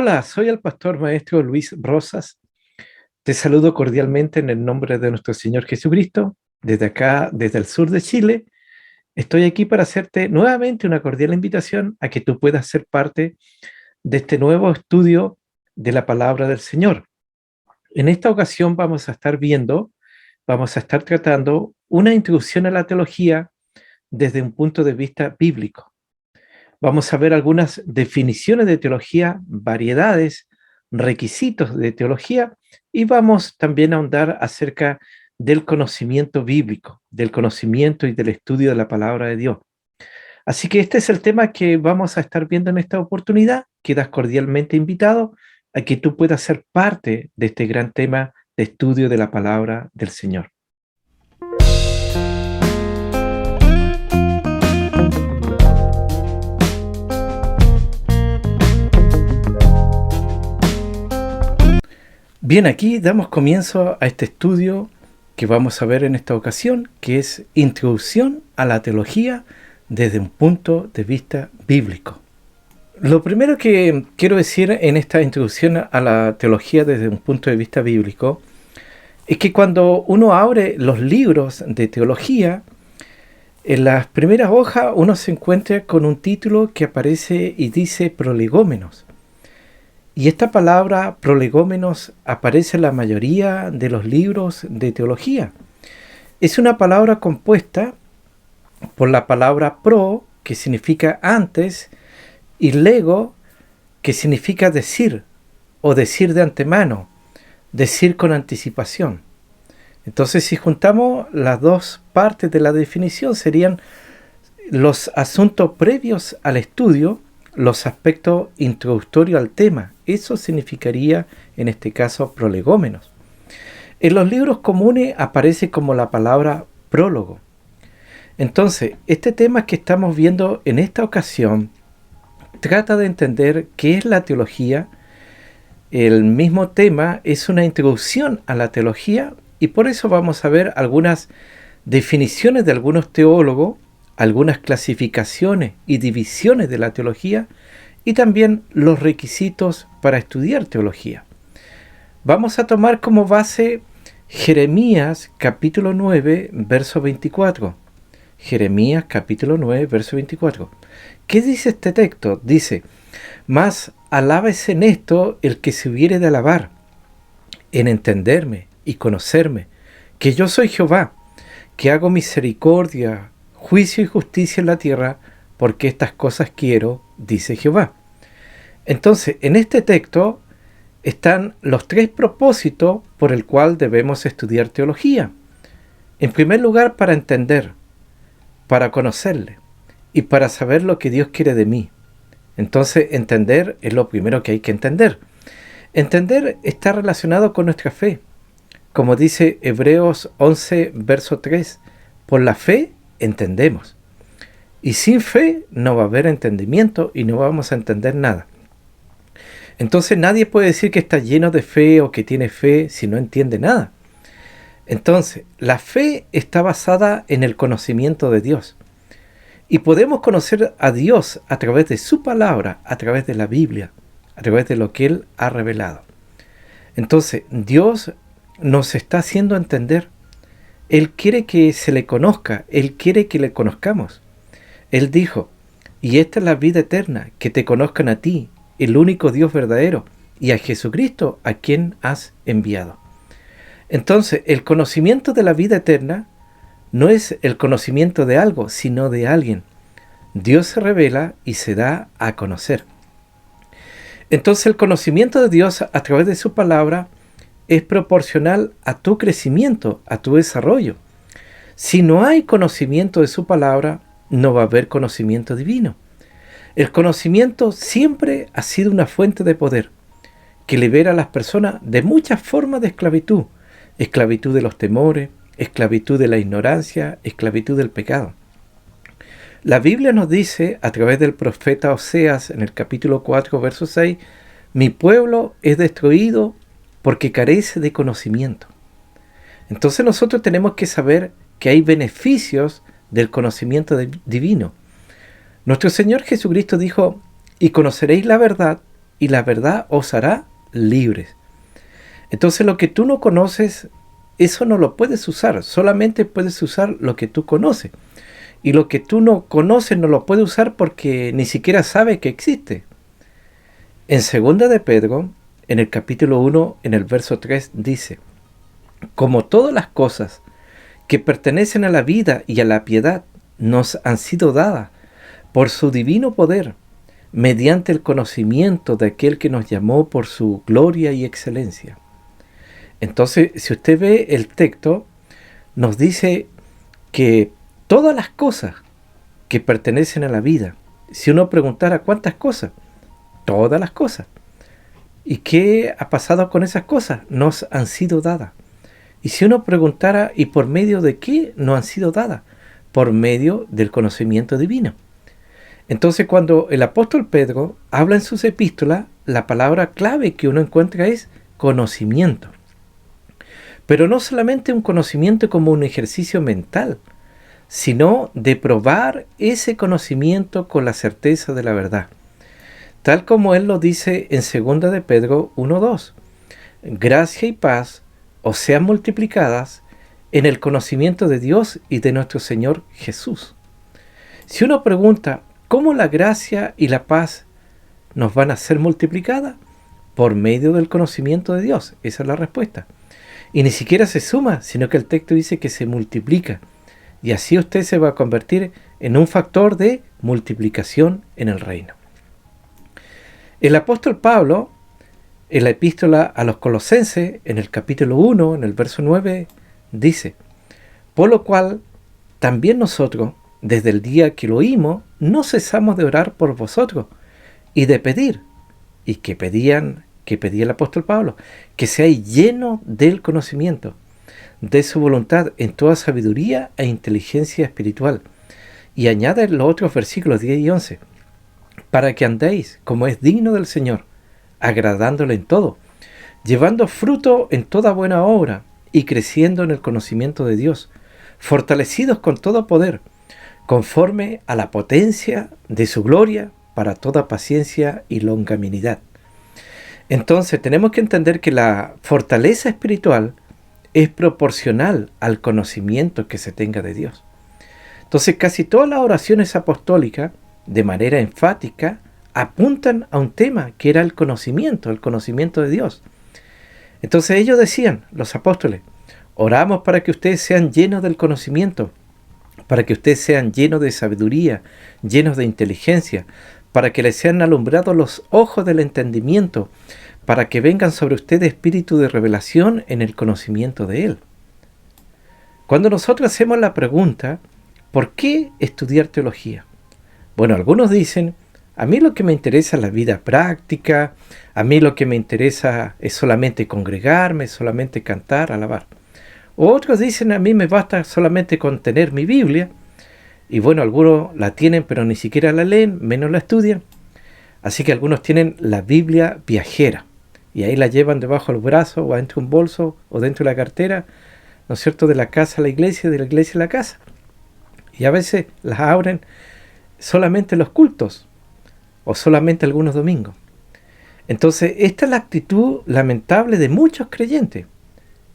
Hola, soy el pastor maestro Luis Rosas. Te saludo cordialmente en el nombre de nuestro Señor Jesucristo. Desde acá, desde el sur de Chile, estoy aquí para hacerte nuevamente una cordial invitación a que tú puedas ser parte de este nuevo estudio de la palabra del Señor. En esta ocasión vamos a estar tratando una introducción a la teología desde un punto de vista bíblico. Vamos a ver algunas definiciones de teología, variedades, requisitos de teología y vamos también a ahondar acerca del conocimiento bíblico, del conocimiento y del estudio de la palabra de Dios. Así que este es el tema que vamos a estar viendo en esta oportunidad. Quedas cordialmente invitado a que tú puedas ser parte de este gran tema de estudio de la palabra del Señor. Bien, aquí damos comienzo a este estudio que vamos a ver en esta ocasión, que es Introducción a la Teología desde un punto de vista bíblico. Lo primero que quiero decir en esta introducción a la teología desde un punto de vista bíblico es que cuando uno abre los libros de teología, en las primeras hojas uno se encuentra con un título que aparece y dice prolegómenos. Y esta palabra prolegómenos aparece en la mayoría de los libros de teología. Es una palabra compuesta por la palabra pro, que significa antes, y lego, que significa decir, o decir de antemano, decir con anticipación. Entonces, si juntamos las dos partes de la definición, serían los asuntos previos al estudio, los aspectos introductorios al tema. Eso significaría, en este caso, prolegómenos. En los libros comunes aparece como la palabra prólogo. Entonces, este tema que estamos viendo en esta ocasión trata de entender qué es la teología. El mismo tema es una introducción a la teología y por eso vamos a ver algunas definiciones de algunos teólogos, algunas clasificaciones y divisiones de la teología y también los requisitos para estudiar teología. Vamos a tomar como base Jeremías capítulo 9, verso 24. Jeremías capítulo 9, verso 24. ¿Qué dice este texto? Dice: «Mas alábese en esto el que se hubiere de alabar, en entenderme y conocerme, que yo soy Jehová, que hago misericordia, juicio y justicia en la tierra, porque estas cosas quiero, dice Jehová». Entonces, en este texto están los tres propósitos por el cual debemos estudiar teología. En primer lugar, para entender, para conocerle y para saber lo que Dios quiere de mí. Entonces, entender es lo primero que hay que entender. Entender está relacionado con nuestra fe. Como dice Hebreos 11, verso 3, por la fe entendemos. Y sin fe no va a haber entendimiento y no vamos a entender nada. Entonces nadie puede decir que está lleno de fe o que tiene fe si no entiende nada. Entonces, la fe está basada en el conocimiento de Dios. Y podemos conocer a Dios a través de su palabra, a través de la Biblia, a través de lo que Él ha revelado. Entonces, Dios nos está haciendo entender. Él quiere que se le conozca, Él quiere que le conozcamos. Él dijo: «Y esta es la vida eterna, que te conozcan a ti, el único Dios verdadero, y a Jesucristo a quien has enviado». Entonces, el conocimiento de la vida eterna no es el conocimiento de algo, sino de alguien. Dios se revela y se da a conocer. Entonces, el conocimiento de Dios a través de su palabra es proporcional a tu crecimiento, a tu desarrollo. Si no hay conocimiento de su palabra, no va a haber conocimiento divino. El conocimiento siempre ha sido una fuente de poder que libera a las personas de muchas formas de esclavitud. Esclavitud de los temores, esclavitud de la ignorancia, esclavitud del pecado. La Biblia nos dice a través del profeta Oseas en el capítulo 4, verso 6, «Mi pueblo es destruido porque carece de conocimiento». Entonces nosotros tenemos que saber que hay beneficios del conocimiento divino. Nuestro Señor Jesucristo dijo: «Y conoceréis la verdad, y la verdad os hará libres. Entonces lo que tú no conoces, eso no lo puedes usar, solamente puedes usar lo que tú conoces. Y lo que tú no conoces no lo puedes usar porque ni siquiera sabes que existe. En 2 de Pedro, en el capítulo 1, en el verso 3, dice: como todas las cosas que pertenecen a la vida y a la piedad nos han sido dadas por su divino poder, mediante el conocimiento de aquel que nos llamó por su gloria y excelencia. Entonces, si usted ve el texto, nos dice que todas las cosas que pertenecen a la vida, si uno preguntara cuántas cosas, todas las cosas. ¿Y qué ha pasado con esas cosas? Nos han sido dadas. Y si uno preguntara, ¿y por medio de qué nos han sido dadas? Por medio del conocimiento divino. Entonces, cuando el apóstol Pedro habla en sus epístolas, la palabra clave que uno encuentra es conocimiento. Pero no solamente un conocimiento como un ejercicio mental, sino de probar ese conocimiento con la certeza de la verdad. Tal como él lo dice en 2 de Pedro 1:2. Gracia y paz os sean multiplicadas en el conocimiento de Dios y de nuestro Señor Jesús. Si uno pregunta, ¿cómo la gracia y la paz nos van a ser multiplicadas? Por medio del conocimiento de Dios. Esa es la respuesta. Y ni siquiera se suma, sino que el texto dice que se multiplica. Y así usted se va a convertir en un factor de multiplicación en el reino. El apóstol Pablo, en la epístola a los Colosenses, en el capítulo 1, en el verso 9, dice: por lo cual, también nosotros, desde el día que lo oímos, no cesamos de orar por vosotros y de pedir. ¿Y que pedía el apóstol Pablo? Que seáis llenos del conocimiento de su voluntad en toda sabiduría e inteligencia espiritual. Y añade los otros versículos 10 y 11. Para que andéis como es digno del Señor, agradándole en todo, llevando fruto en toda buena obra y creciendo en el conocimiento de Dios, fortalecidos con todo poder, conforme a la potencia de su gloria, para toda paciencia y longanimidad. Entonces tenemos que entender que la fortaleza espiritual es proporcional al conocimiento que se tenga de Dios. Entonces casi todas las oraciones apostólicas, de manera enfática, apuntan a un tema que era el conocimiento de Dios. Entonces ellos decían, los apóstoles: oramos para que ustedes sean llenos del conocimiento, para que ustedes sean llenos de sabiduría, llenos de inteligencia, para que les sean alumbrados los ojos del entendimiento, para que vengan sobre ustedes espíritu de revelación en el conocimiento de Él. Cuando nosotros hacemos la pregunta, ¿por qué estudiar teología? Bueno, algunos dicen, a mí lo que me interesa es la vida práctica, a mí lo que me interesa es solamente congregarme, solamente cantar, alabar. Otros dicen, a mí me basta solamente con tener mi Biblia, y bueno, algunos la tienen pero ni siquiera la leen, menos la estudian. Así que algunos tienen la Biblia viajera, y ahí la llevan debajo del brazo, o dentro de un bolso, o dentro de la cartera, ¿no es cierto?, de la casa a la iglesia, de la iglesia a la casa. Y a veces las abren solamente los cultos, o solamente algunos domingos. Entonces, esta es la actitud lamentable de muchos creyentes,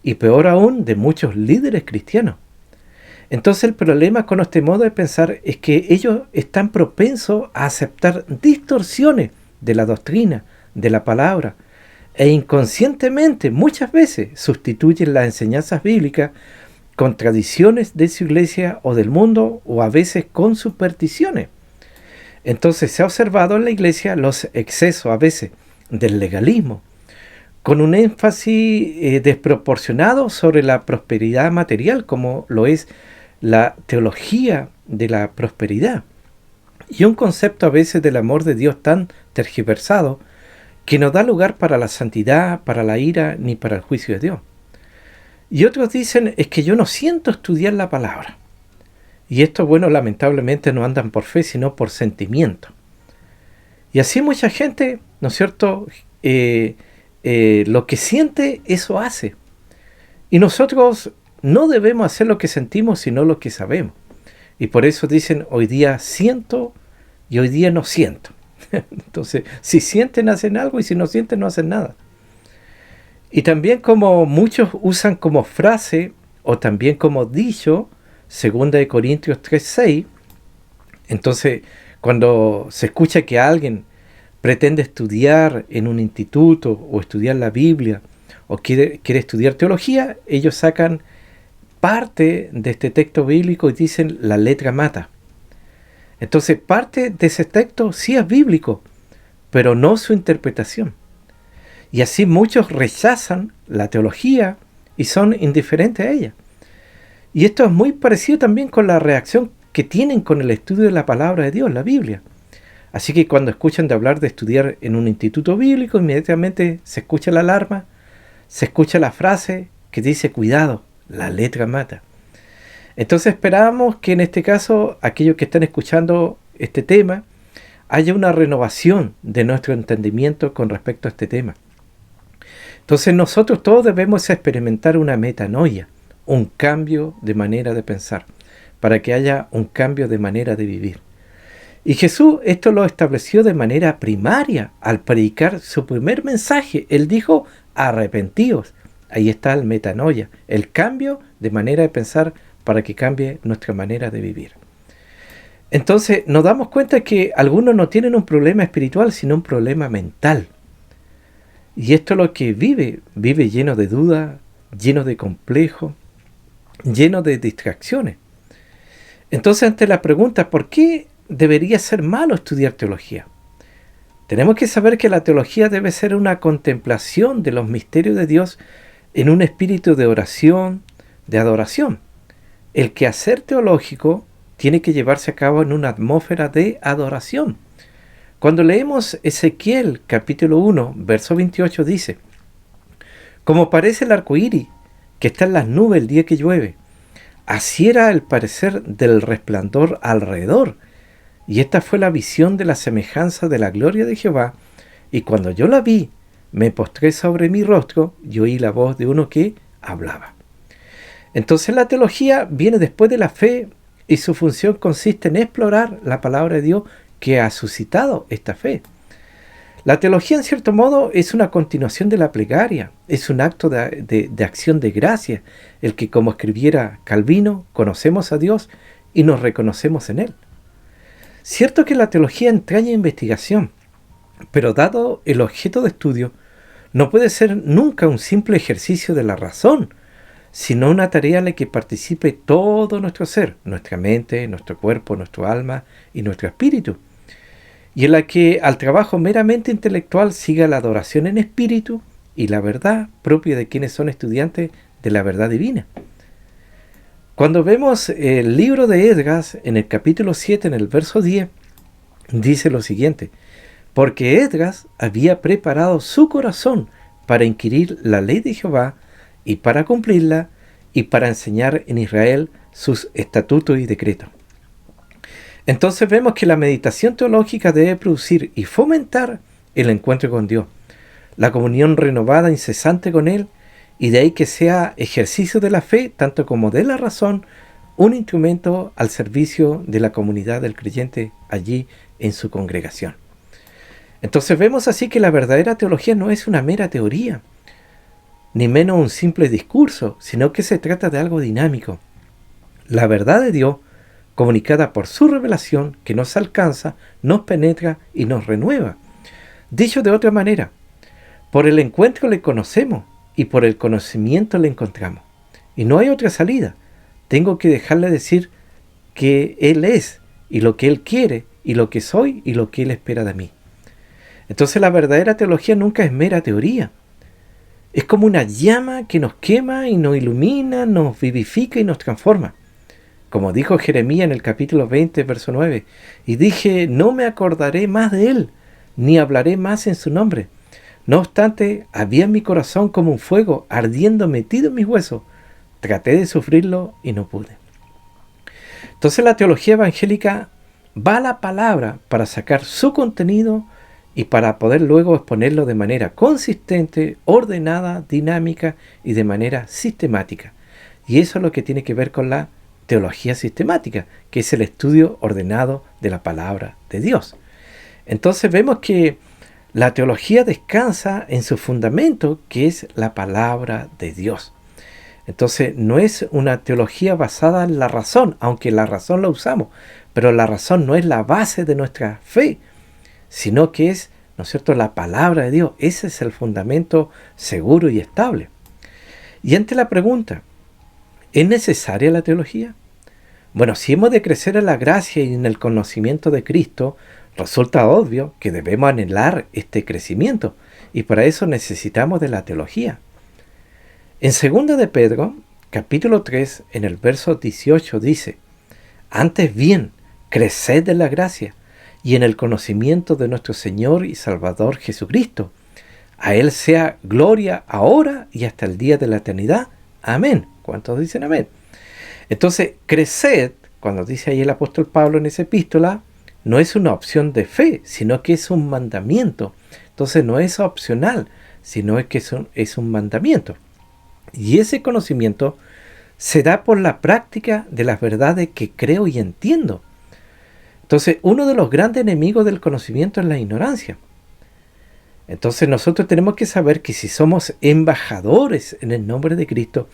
y peor aún, de muchos líderes cristianos. Entonces el problema con este modo de pensar es que ellos están propensos a aceptar distorsiones de la doctrina, de la palabra, e inconscientemente muchas veces sustituyen las enseñanzas bíblicas con tradiciones de su iglesia o del mundo, o a veces con supersticiones. Entonces se ha observado en la iglesia los excesos a veces del legalismo, con un énfasis desproporcionado sobre la prosperidad material, como lo es la teología de la prosperidad, y un concepto a veces del amor de Dios tan tergiversado que no da lugar para la santidad, para la ira, ni para el juicio de Dios. Y otros dicen, es que yo no siento estudiar la palabra. Y estos, bueno, lamentablemente no andan por fe, sino por sentimiento. Y así mucha gente, ¿no es cierto?, lo que siente, eso hace. Y nosotros no debemos hacer lo que sentimos, sino lo que sabemos. Y por eso dicen, hoy día siento y hoy día no siento. Entonces, si sienten, hacen algo, y si no sienten, no hacen nada. Y también, como muchos usan como frase o también como dicho, 2 Corintios 3:6, entonces cuando se escucha que alguien pretende estudiar en un instituto o estudiar la Biblia o quiere estudiar teología, ellos sacan parte de este texto bíblico y dicen la letra mata. Entonces parte de ese texto sí es bíblico, pero no su interpretación. Y así muchos rechazan la teología y son indiferentes a ella. Y esto es muy parecido también con la reacción que tienen con el estudio de la palabra de Dios, la Biblia. Así que cuando escuchan de hablar de estudiar en un instituto bíblico, inmediatamente se escucha la alarma, se escucha la frase que dice cuidado, la letra mata. Entonces esperamos que en este caso, aquellos que están escuchando este tema, haya una renovación de nuestro entendimiento con respecto a este tema. Entonces nosotros todos debemos experimentar una metanoia, un cambio de manera de pensar, para que haya un cambio de manera de vivir. Y Jesús esto lo estableció de manera primaria al predicar su primer mensaje. Él dijo, arrepentíos. Ahí está el metanoia, el cambio de manera de pensar para que cambie nuestra manera de vivir. Entonces nos damos cuenta que algunos no tienen un problema espiritual, sino un problema mental. Y esto es lo que vive lleno de dudas, lleno de complejos, lleno de distracciones. Entonces, ante la pregunta, ¿por qué debería ser malo estudiar teología? Tenemos que saber que la teología debe ser una contemplación de los misterios de Dios en un espíritu de oración, de adoración. El quehacer teológico tiene que llevarse a cabo en una atmósfera de adoración. Cuando leemos Ezequiel capítulo 1, verso 28 dice, como parece el arco iris que está en las nubes el día que llueve, así era el parecer del resplandor alrededor. Y esta fue la visión de la semejanza de la gloria de Jehová. Y cuando yo la vi, me postré sobre mi rostro y oí la voz de uno que hablaba. Entonces la teología viene después de la fe y su función consiste en explorar la palabra de Dios que ha suscitado esta fe. La teología, en cierto modo, es una continuación de la plegaria, es un acto de acción de gracia, el que, como escribiera Calvino, conocemos a Dios y nos reconocemos en Él. Cierto que la teología entraña investigación, pero dado el objeto de estudio, no puede ser nunca un simple ejercicio de la razón, sino una tarea en la que participe todo nuestro ser, nuestra mente, nuestro cuerpo, nuestro alma y nuestro espíritu, y en la que al trabajo meramente intelectual siga la adoración en espíritu y la verdad propia de quienes son estudiantes de la verdad divina. Cuando vemos el libro de Esdras, en el capítulo 7, en el verso 10, dice lo siguiente, porque Esdras había preparado su corazón para inquirir la ley de Jehová y para cumplirla y para enseñar en Israel sus estatutos y decretos. Entonces vemos que la meditación teológica debe producir y fomentar el encuentro con Dios, la comunión renovada incesante con Él, y de ahí que sea ejercicio de la fe, tanto como de la razón, un instrumento al servicio de la comunidad del creyente allí en su congregación. Entonces vemos así que la verdadera teología no es una mera teoría, ni menos un simple discurso, sino que se trata de algo dinámico. La verdad de Dios, comunicada por su revelación, que nos alcanza, nos penetra y nos renueva. Dicho de otra manera, por el encuentro le conocemos y por el conocimiento le encontramos. Y no hay otra salida. Tengo que dejarle decir que Él es, y lo que Él quiere, y lo que soy, y lo que Él espera de mí. Entonces la verdadera teología nunca es mera teoría. Es como una llama que nos quema y nos ilumina, nos vivifica y nos transforma. Como dijo Jeremías en el capítulo 20, verso 9, y dije, no me acordaré más de él, ni hablaré más en su nombre. No obstante, había en mi corazón como un fuego ardiendo metido en mis huesos. Traté de sufrirlo y no pude. Entonces la teología evangélica va a la palabra para sacar su contenido y para poder luego exponerlo de manera consistente, ordenada, dinámica y de manera sistemática. Y eso es lo que tiene que ver con la teología sistemática, que es el estudio ordenado de la palabra de Dios. Entonces vemos que la teología descansa en su fundamento, que es la palabra de Dios. Entonces no es una teología basada en la razón, aunque la razón la usamos, pero la razón no es la base de nuestra fe, sino que es, ¿no es cierto?, la palabra de Dios. Ese es el fundamento seguro y estable. Y ante la pregunta, ¿es necesaria la teología? Bueno, si hemos de crecer en la gracia y en el conocimiento de Cristo, resulta obvio que debemos anhelar este crecimiento, y para eso necesitamos de la teología. En 2 de Pedro, capítulo 3, en el verso 18 dice: antes bien, creced en la gracia y en el conocimiento de nuestro Señor y Salvador Jesucristo. A Él sea gloria ahora y hasta el día de la eternidad. Amén. ¿Cuántos dicen amén? Entonces, creced, cuando dice ahí el apóstol Pablo en esa epístola, no es una opción de fe, sino que es un mandamiento. Entonces no es opcional, sino que es un mandamiento. Y ese conocimiento se da por la práctica de las verdades que creo y entiendo. Entonces, uno de los grandes enemigos del conocimiento es la ignorancia. Entonces nosotros tenemos que saber que si somos embajadores en el nombre de Cristo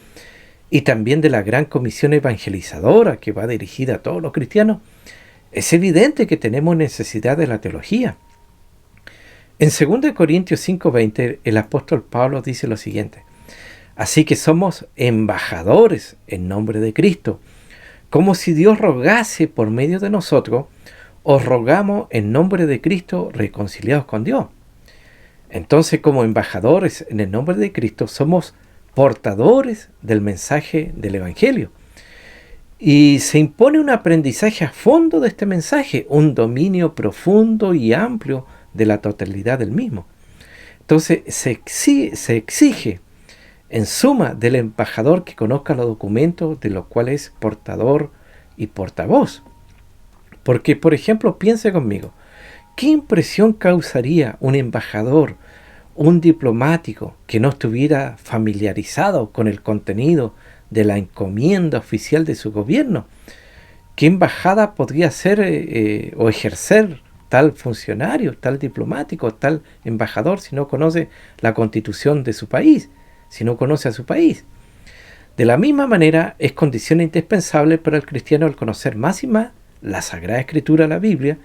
y también de la gran comisión evangelizadora que va dirigida a todos los cristianos, es evidente que tenemos necesidad de la teología. En 2 Corintios 5:20 el apóstol Pablo dice lo siguiente: así que somos embajadores en nombre de Cristo, como si Dios rogase por medio de nosotros. Os rogamos en nombre de Cristo, reconciliados con Dios. Entonces, como embajadores en el nombre de Cristo, somos portadores del mensaje del Evangelio. Y se impone un aprendizaje a fondo de este mensaje, un dominio profundo y amplio de la totalidad del mismo. Entonces, se exige en suma del embajador que conozca los documentos de los cuales es portador y portavoz. Porque, por ejemplo, piense conmigo, ¿qué impresión causaría un embajador, un diplomático que no estuviera familiarizado con el contenido de la encomienda oficial de su gobierno? ¿Qué embajada podría ser o ejercer tal funcionario, tal diplomático, tal embajador si no conoce la constitución de su país, si no conoce a su país? De la misma manera, es condición indispensable para el cristiano el conocer más y más la Sagrada Escritura, la Biblia,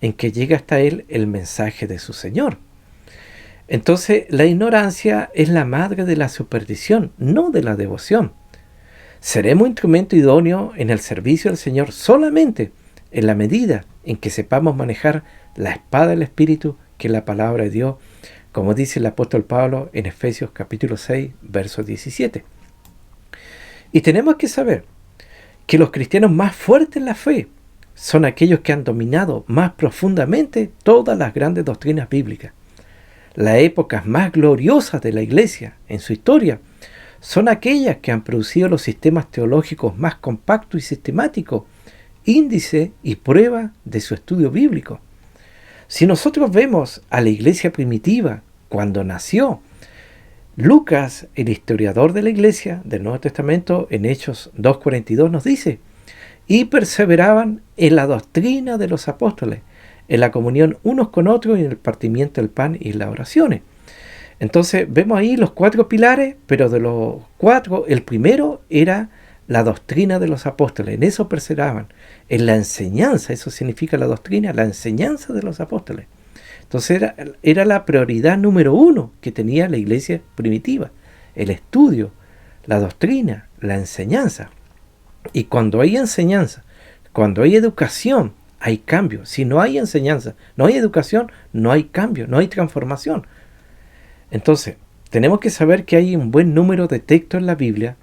en que llega hasta él el mensaje de su Señor. Entonces, la ignorancia es la madre de la superstición, no de la devoción. Seremos instrumento idóneo en el servicio del Señor solamente en la medida en que sepamos manejar la espada del Espíritu, que es la palabra de Dios, como dice el apóstol Pablo en Efesios capítulo 6, verso 17. Y tenemos que saber que los cristianos más fuertes en la fe son aquellos que han dominado más profundamente todas las grandes doctrinas bíblicas. Las épocas más gloriosas de la Iglesia en su historia son aquellas que han producido los sistemas teológicos más compactos y sistemáticos, índice y prueba de su estudio bíblico. Si nosotros vemos a la Iglesia primitiva cuando nació, Lucas, el historiador de la Iglesia del Nuevo Testamento, en Hechos 2:42 nos dice: y perseveraban en la doctrina de los apóstoles, en la comunión unos con otros y en el partimiento del pan y en las oraciones. Entonces vemos ahí los 4 pilares, pero de los 4, el primero era la doctrina de los apóstoles. En eso perseveraban, en la enseñanza. Eso significa la doctrina, la enseñanza de los apóstoles. Entonces era la prioridad número 1 que tenía la iglesia primitiva: el estudio, la doctrina, la enseñanza. Y cuando hay enseñanza, cuando hay educación, hay cambio. Si no hay enseñanza, no hay educación, no hay cambio, no hay transformación. Entonces, tenemos que saber que hay un buen número de textos en la Biblia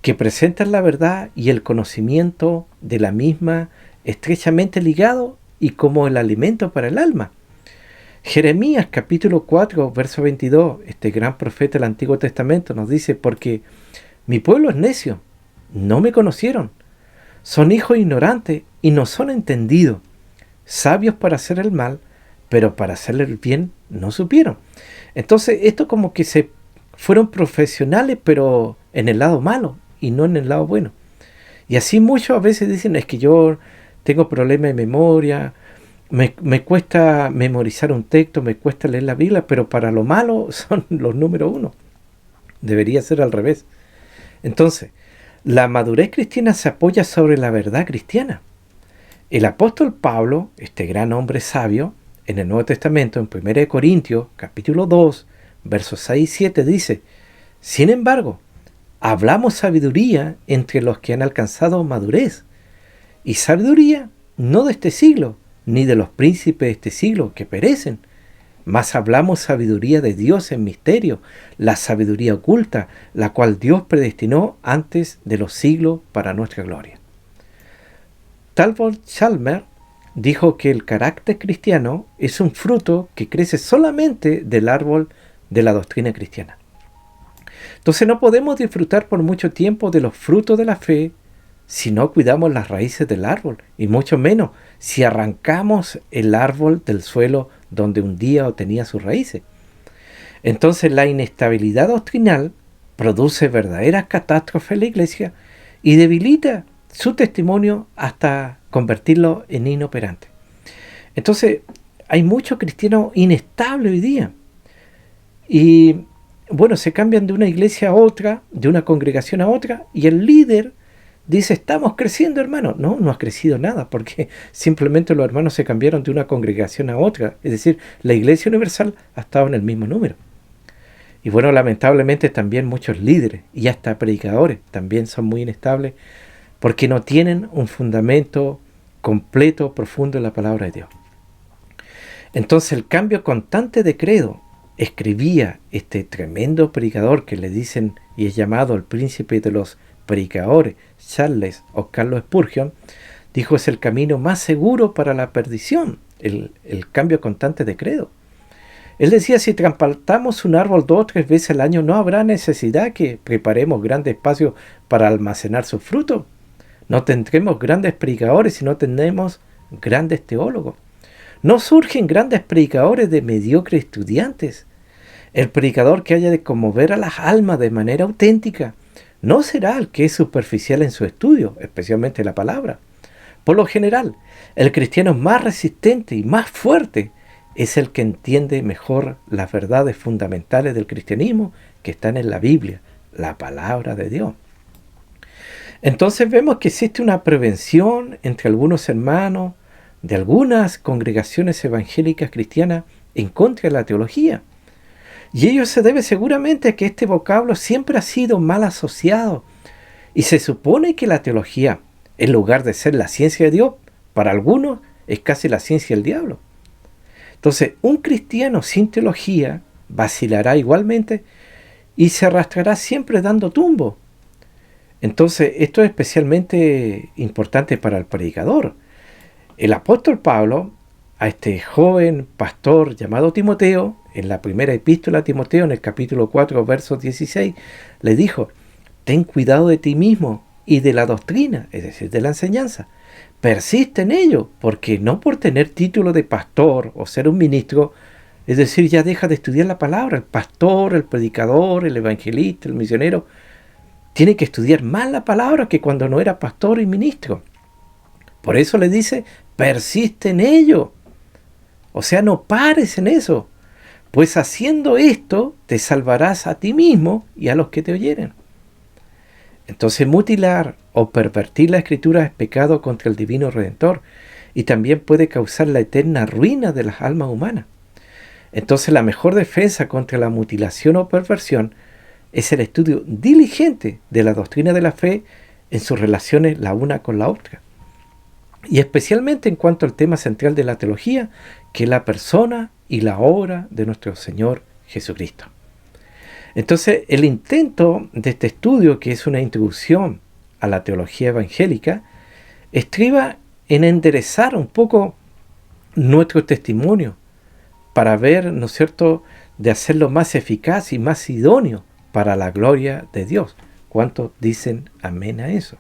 que presentan la verdad y el conocimiento de la misma estrechamente ligado y como el alimento para el alma. Jeremías capítulo 4, verso 22, este gran profeta del Antiguo Testamento nos dice: porque mi pueblo es necio, no me conocieron, son hijos ignorantes y no son entendidos, sabios para hacer el mal, pero para hacer el bien no supieron. Entonces, esto como que se fueron profesionales, pero en el lado malo y no en el lado bueno. Y así muchos a veces dicen: es que yo tengo problemas de memoria, me cuesta memorizar un texto, me cuesta leer la Biblia, pero para lo malo son los número uno. Debería ser al revés. Entonces, la madurez cristiana se apoya sobre la verdad cristiana. El apóstol Pablo, este gran hombre sabio, en el Nuevo Testamento, en 1 Corintios, capítulo 2, versos 6 y 7, dice: sin embargo, hablamos sabiduría entre los que han alcanzado madurez, y sabiduría no de este siglo, ni de los príncipes de este siglo que perecen, mas hablamos sabiduría de Dios en misterio, la sabiduría oculta, la cual Dios predestinó antes de los siglos para nuestra gloria. Talbot Chalmers dijo que el carácter cristiano es un fruto que crece solamente del árbol de la doctrina cristiana. Entonces no podemos disfrutar por mucho tiempo de los frutos de la fe si no cuidamos las raíces del árbol, y mucho menos si arrancamos el árbol del suelo donde un día tenía sus raíces. Entonces la inestabilidad doctrinal produce verdaderas catástrofes en la iglesia y debilita su testimonio hasta convertirlo en inoperante. Entonces hay muchos cristianos inestables hoy día. Y bueno, se cambian de una iglesia a otra, de una congregación a otra, y el líder dice: estamos creciendo, hermano. No, no has crecido nada, porque simplemente los hermanos se cambiaron de una congregación a otra. Es decir, la iglesia universal ha estado en el mismo número. Y bueno, lamentablemente también muchos líderes y hasta predicadores también son muy inestables porque no tienen un fundamento completo, profundo en la palabra de Dios. Entonces el cambio constante de credo, escribía este tremendo predicador que le dicen y es llamado el príncipe de los predicadores, Charles o Carlos Spurgeon, dijo: es el camino más seguro para la perdición, el cambio constante de credo. Él decía: si trasplantamos un árbol 2 o 3 veces al año, no habrá necesidad que preparemos grandes espacios para almacenar sus frutos. No tendremos grandes predicadores si no tenemos grandes teólogos. No surgen grandes predicadores de mediocres estudiantes. El predicador que haya de conmover a las almas de manera auténtica no será el que es superficial en su estudio, especialmente la palabra. Por lo general, el cristiano más resistente y más fuerte es el que entiende mejor las verdades fundamentales del cristianismo que están en la Biblia, la palabra de Dios. Entonces vemos que existe una prevención entre algunos hermanos de algunas congregaciones evangélicas cristianas en contra de la teología. Y ello se debe seguramente a que este vocablo siempre ha sido mal asociado. Y se supone que la teología, en lugar de ser la ciencia de Dios, para algunos es casi la ciencia del diablo. Entonces, un cristiano sin teología vacilará igualmente y se arrastrará siempre dando tumbo. Entonces, esto es especialmente importante para el predicador. El apóstol Pablo, a este joven pastor llamado Timoteo, en la primera epístola a Timoteo, en el capítulo 4, verso 16, le dijo: ten cuidado de ti mismo y de la doctrina, es decir, de la enseñanza. Persiste en ello, porque no por tener título de pastor o ser un ministro, es decir, ya deja de estudiar la palabra. El pastor, el predicador, el evangelista, el misionero, tiene que estudiar más la palabra que cuando no era pastor y ministro. Por eso le dice: persiste en ello. O sea, no pares en eso, pues haciendo esto te salvarás a ti mismo y a los que te oyeren. Entonces, mutilar o pervertir la escritura es pecado contra el divino Redentor y también puede causar la eterna ruina de las almas humanas. Entonces, la mejor defensa contra la mutilación o perversión es el estudio diligente de la doctrina de la fe en sus relaciones la una con la otra. Y especialmente en cuanto al tema central de la teología, que es la persona y la obra de nuestro Señor Jesucristo. Entonces, el intento de este estudio, que es una introducción a la teología evangélica, estriba en enderezar un poco nuestro testimonio para ver, ¿no es cierto?, de hacerlo más eficaz y más idóneo para la gloria de Dios. ¿Cuántos dicen amén a eso?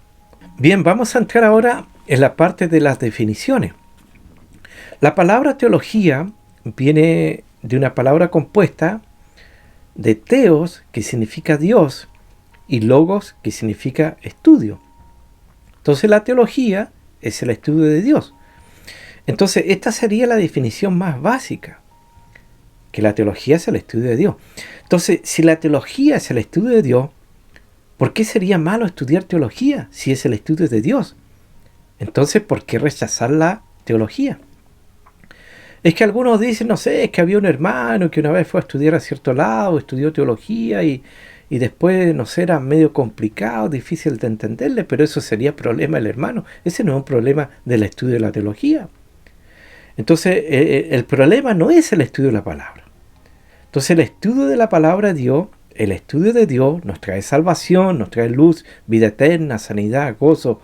Bien, vamos a entrar ahora en la parte de las definiciones. La palabra teología viene de una palabra compuesta de teos, que significa Dios, y logos, que significa estudio. Entonces la teología es el estudio de Dios. Entonces, esta sería la definición más básica, que la teología es el estudio de Dios. Entonces, si la teología es el estudio de Dios, ¿por qué sería malo estudiar teología si es el estudio de Dios? Entonces, ¿por qué rechazar la teología? Es que algunos dicen, no sé, es que había un hermano que una vez fue a estudiar a cierto lado, estudió teología y después, no sé, era medio complicado, difícil de entenderle, pero eso sería problema del hermano. Ese no es un problema del estudio de la teología. Entonces, el problema no es el estudio de la palabra. Entonces, el estudio de la palabra de Dios, el estudio de Dios nos trae salvación, nos trae luz, vida eterna, sanidad, gozo,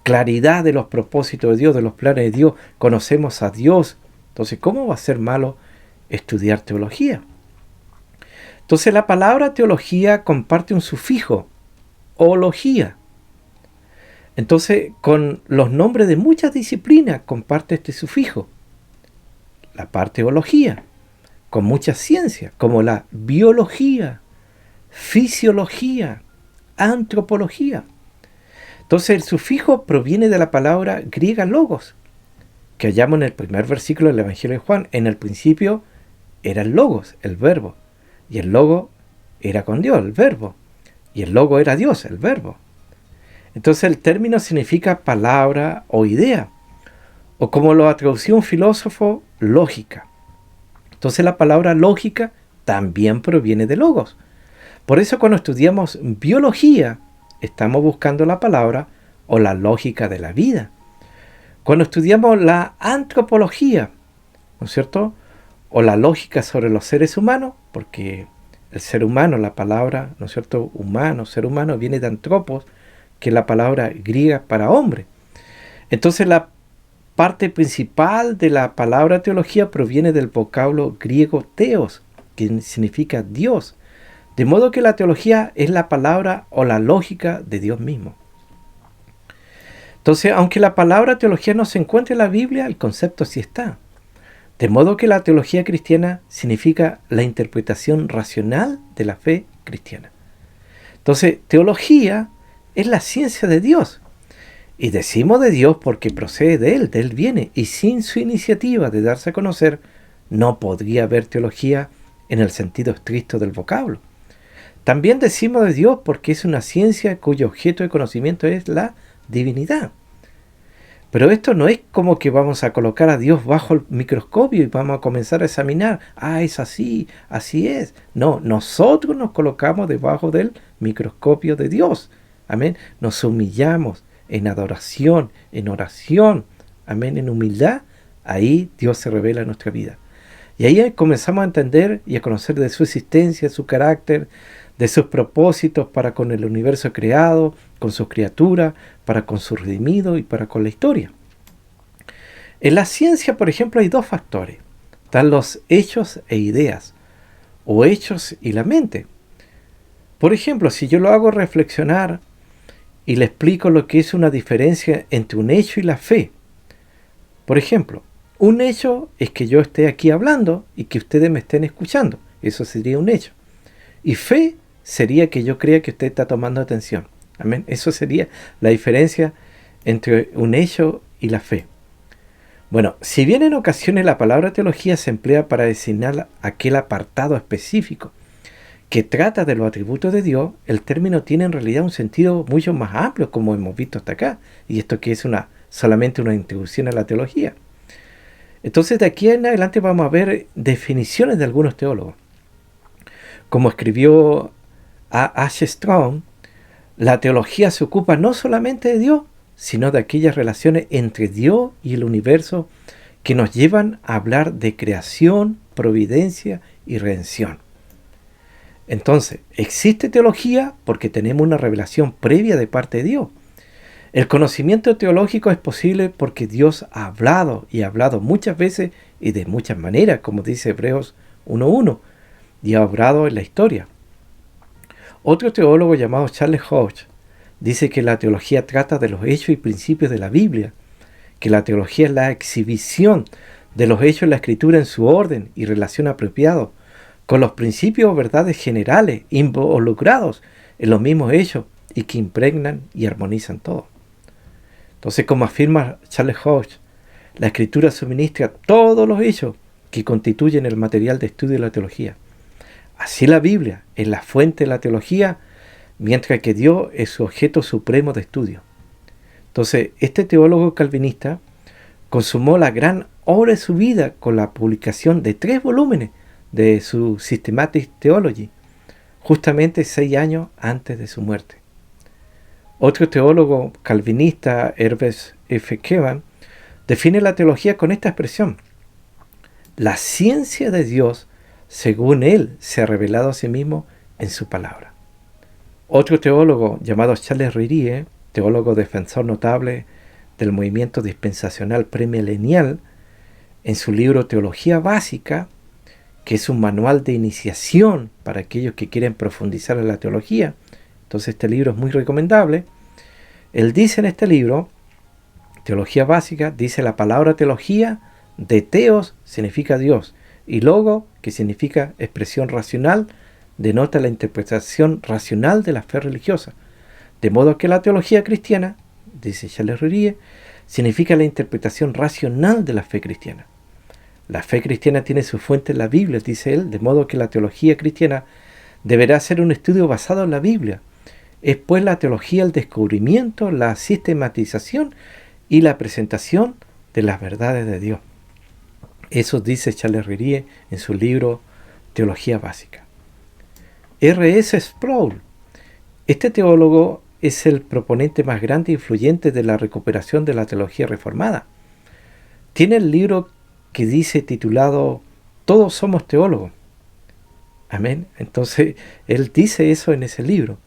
claridad de los propósitos de Dios, de los planes de Dios. Conocemos a Dios. Entonces, ¿cómo va a ser malo estudiar teología? Entonces, la palabra teología comparte un sufijo, ología. Entonces, con los nombres de muchas disciplinas comparte este sufijo. La parte ología, con muchas ciencias, como la biología, fisiología, antropología. Entonces, el sufijo proviene de la palabra griega logos, que hallamos en el primer versículo del Evangelio de Juan. En el principio era el logos, el verbo, y el logo era con Dios, el verbo, y el logo era Dios, el verbo. Entonces el término significa palabra o idea, o como lo ha traducido un filósofo, lógica. Entonces la palabra lógica también proviene de logos. Por eso cuando estudiamos biología, estamos buscando la palabra o la lógica de la vida. Cuando estudiamos la antropología, ¿no es cierto?, o la lógica sobre los seres humanos, porque el ser humano, la palabra, ¿no es cierto?, humano, ser humano, viene de antropos, que es la palabra griega para hombre. Entonces la parte principal de la palabra teología proviene del vocablo griego theos, que significa Dios. De modo que la teología es la palabra o la lógica de Dios mismo. Entonces, aunque la palabra teología no se encuentra en la Biblia, el concepto sí está. De modo que la teología cristiana significa la interpretación racional de la fe cristiana. Entonces, teología es la ciencia de Dios. Y decimos de Dios porque procede de Él viene. Y sin su iniciativa de darse a conocer, no podría haber teología en el sentido estricto del vocablo. También decimos de Dios porque es una ciencia cuyo objeto de conocimiento es la divinidad. Pero esto no es como que vamos a colocar a Dios bajo el microscopio y vamos a comenzar a examinar. Es así, así es. No, nosotros nos colocamos debajo del microscopio de Dios. Amén. Nos humillamos en adoración, en oración. Amén. En humildad. Ahí Dios se revela en nuestra vida. Y ahí comenzamos a entender y a conocer de su existencia, su carácter, de sus propósitos para con el universo creado, con sus criaturas, para con su redimido y para con la historia. En la ciencia, por ejemplo, hay dos factores. Están los hechos e ideas, o hechos y la mente. Por ejemplo, si yo lo hago reflexionar y le explico lo que es una diferencia entre un hecho y la fe. Por ejemplo, un hecho es que yo esté aquí hablando y que ustedes me estén escuchando. Eso sería un hecho. Y fe sería que yo crea que usted está tomando atención. Amén. Eso sería la diferencia entre un hecho y la fe. Bueno, si bien en ocasiones la palabra teología se emplea para designar aquel apartado específico que trata de los atributos de Dios, el término tiene en realidad un sentido mucho más amplio, como hemos visto hasta acá. Y esto que es solamente una introducción a la teología. Entonces de aquí en adelante vamos a ver definiciones de algunos teólogos. Como escribió A. H. Strong, la teología se ocupa no solamente de Dios, sino de aquellas relaciones entre Dios y el universo que nos llevan a hablar de creación, providencia y redención. Entonces, existe teología porque tenemos una revelación previa de parte de Dios. El conocimiento teológico es posible porque Dios ha hablado y ha hablado muchas veces y de muchas maneras, como dice Hebreos 1:1, y ha obrado en la historia. Otro teólogo llamado Charles Hodge dice que la teología trata de los hechos y principios de la Biblia, que la teología es la exhibición de los hechos de la Escritura en su orden y relación apropiado, con los principios o verdades generales involucrados en los mismos hechos y que impregnan y armonizan todo. Entonces, como afirma Charles Hodge, La Escritura suministra todos los hechos que constituyen el material de estudio de la teología. Así la Biblia es la fuente de la teología, mientras que Dios es su objeto supremo de estudio. Entonces, este teólogo calvinista consumó la gran obra de su vida con la publicación de 3 volúmenes de su Systematic Theology, justamente 6 años antes de su muerte. Otro teólogo calvinista, Herbert F. Kevan, define la teología con esta expresión: la ciencia de Dios, según él se ha revelado a sí mismo en su palabra. Otro teólogo llamado Charles Ryrie, teólogo defensor notable del movimiento dispensacional premilenial, en su libro Teología Básica, que es un manual de iniciación para aquellos que quieren profundizar en la teología, entonces este libro es muy recomendable. Él dice en este libro, Teología Básica, dice: la palabra teología de teos significa Dios, y logo, que significa expresión racional, denota la interpretación racional de la fe religiosa. De modo que la teología cristiana, dice Charles Ryrie, significa la interpretación racional de la fe cristiana. La fe cristiana tiene su fuente en la Biblia, dice él, de modo que la teología cristiana deberá ser un estudio basado en la Biblia. Es pues la teología el descubrimiento, la sistematización y la presentación de las verdades de Dios. Eso dice Charles Ryrie en su libro Teología Básica. R.S. Sproul, este teólogo es el proponente más grande e influyente de la recuperación de la teología reformada. Tiene el libro que dice, titulado Todos somos teólogos. Amén. Entonces, él dice eso en ese libro.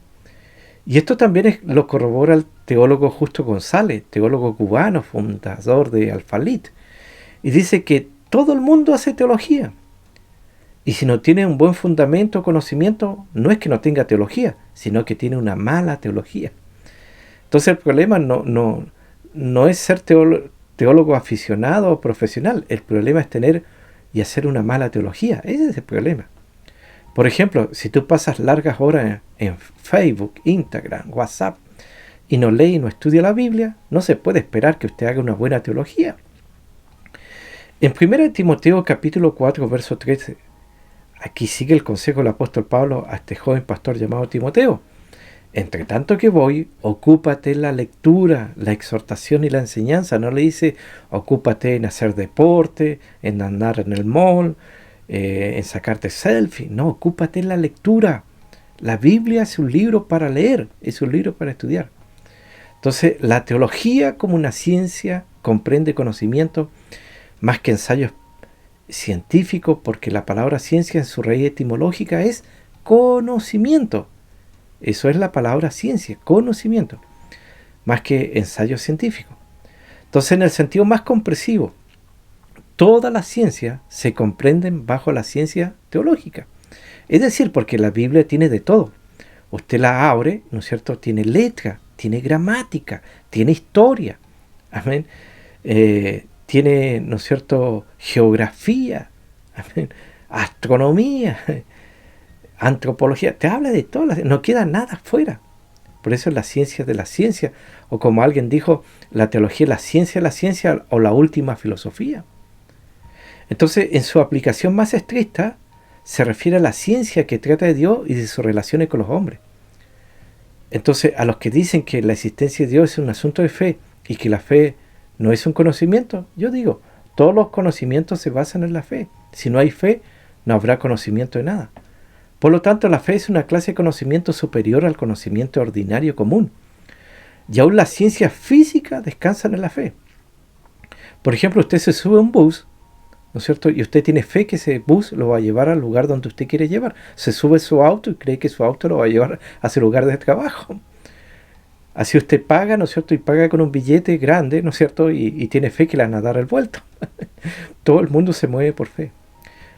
Y esto también lo corrobora el teólogo Justo González, teólogo cubano, fundador de Alfalit. Y dice que todo el mundo hace teología. Y si no tiene un buen fundamento o conocimiento, no es que no tenga teología, sino que tiene una mala teología. Entonces el problema no es ser teólogo aficionado o profesional. El problema es tener y hacer una mala teología. Ese es el problema. Por ejemplo, si tú pasas largas horas en Facebook, Instagram, WhatsApp, y no lee y no estudia la Biblia, no se puede esperar que usted haga una buena teología. En 1 Timoteo capítulo 4, verso 13, aquí sigue el consejo del apóstol Pablo a este joven pastor llamado Timoteo. Entre tanto que voy, ocúpate en la lectura, la exhortación y la enseñanza. No le dice, ocúpate en hacer deporte, en andar en el mall, en sacarte selfie. No, ocúpate en la lectura. La Biblia es un libro para leer, es un libro para estudiar. Entonces, la teología como una ciencia comprende conocimiento más que ensayos científicos, porque la palabra ciencia en su raíz etimológica es conocimiento. Eso es la palabra ciencia, conocimiento, más que ensayo científico. Entonces, en el sentido más comprensivo, todas las ciencias se comprenden bajo la ciencia teológica. Es decir, porque la Biblia tiene de todo. Usted la abre, ¿no es cierto? Tiene letra, tiene gramática, tiene historia. Amén. Tiene, ¿no es cierto?, geografía, amén, astronomía, antropología. Te habla de todas, no queda nada fuera. Por eso es la ciencia de la ciencia. O como alguien dijo, la teología es la ciencia o la última filosofía. Entonces, en su aplicación más estricta, se refiere a la ciencia que trata de Dios y de sus relaciones con los hombres. Entonces, a los que dicen que la existencia de Dios es un asunto de fe y que la fe no es un conocimiento, yo digo, todos los conocimientos se basan en la fe. Si no hay fe, no habrá conocimiento de nada. Por lo tanto, la fe es una clase de conocimiento superior al conocimiento ordinario común. Y aún las ciencias físicas descansan en la fe. Por ejemplo, usted se sube a un bus, ¿no es cierto? Y usted tiene fe que ese bus lo va a llevar al lugar donde usted quiere llevar. Se sube a su auto y cree que su auto lo va a llevar a su lugar de trabajo. Así usted paga, ¿no es cierto? Y paga con un billete grande, ¿no es cierto? Y tiene fe que le van a dar el vuelto. Todo el mundo se mueve por fe.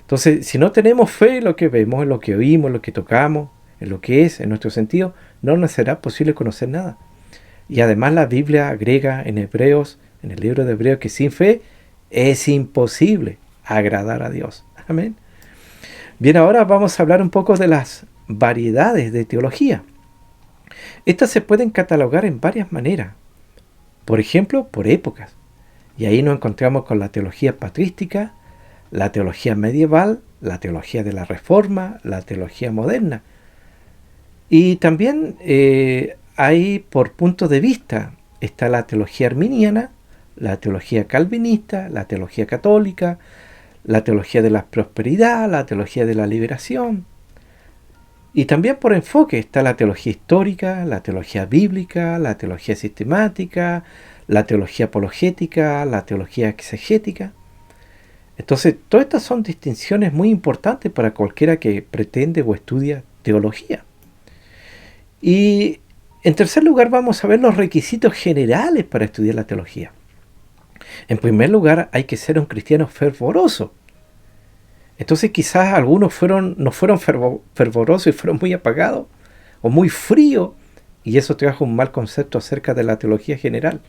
Entonces, si no tenemos fe en lo que vemos, en lo que oímos, en lo que tocamos, en lo que es, en nuestro sentido, no nos será posible conocer nada. Y además la Biblia agrega en Hebreos, en el libro de Hebreos, que sin fe es imposible agradar a Dios. Amén. Bien, ahora vamos a hablar un poco de las variedades de teología. Estas se pueden catalogar en varias maneras. Por ejemplo, por épocas. Y ahí nos encontramos con la teología patrística, la teología medieval, la teología de la Reforma, la teología moderna. Y también hay por punto de vista, está la teología arminiana, la teología calvinista, la teología católica, la teología de la prosperidad, la teología de la liberación. Y también por enfoque está la teología histórica, la teología bíblica, la teología sistemática, la teología apologética, la teología exegética. Entonces, todas estas son distinciones muy importantes para cualquiera que pretende o estudia teología. Y en tercer lugar vamos a ver los requisitos generales para estudiar la teología. En primer lugar, hay que ser un cristiano fervoroso. Entonces quizás algunos no fueron fervorosos y fueron muy apagados o muy fríos, y eso trajo un mal concepto acerca de la teología general.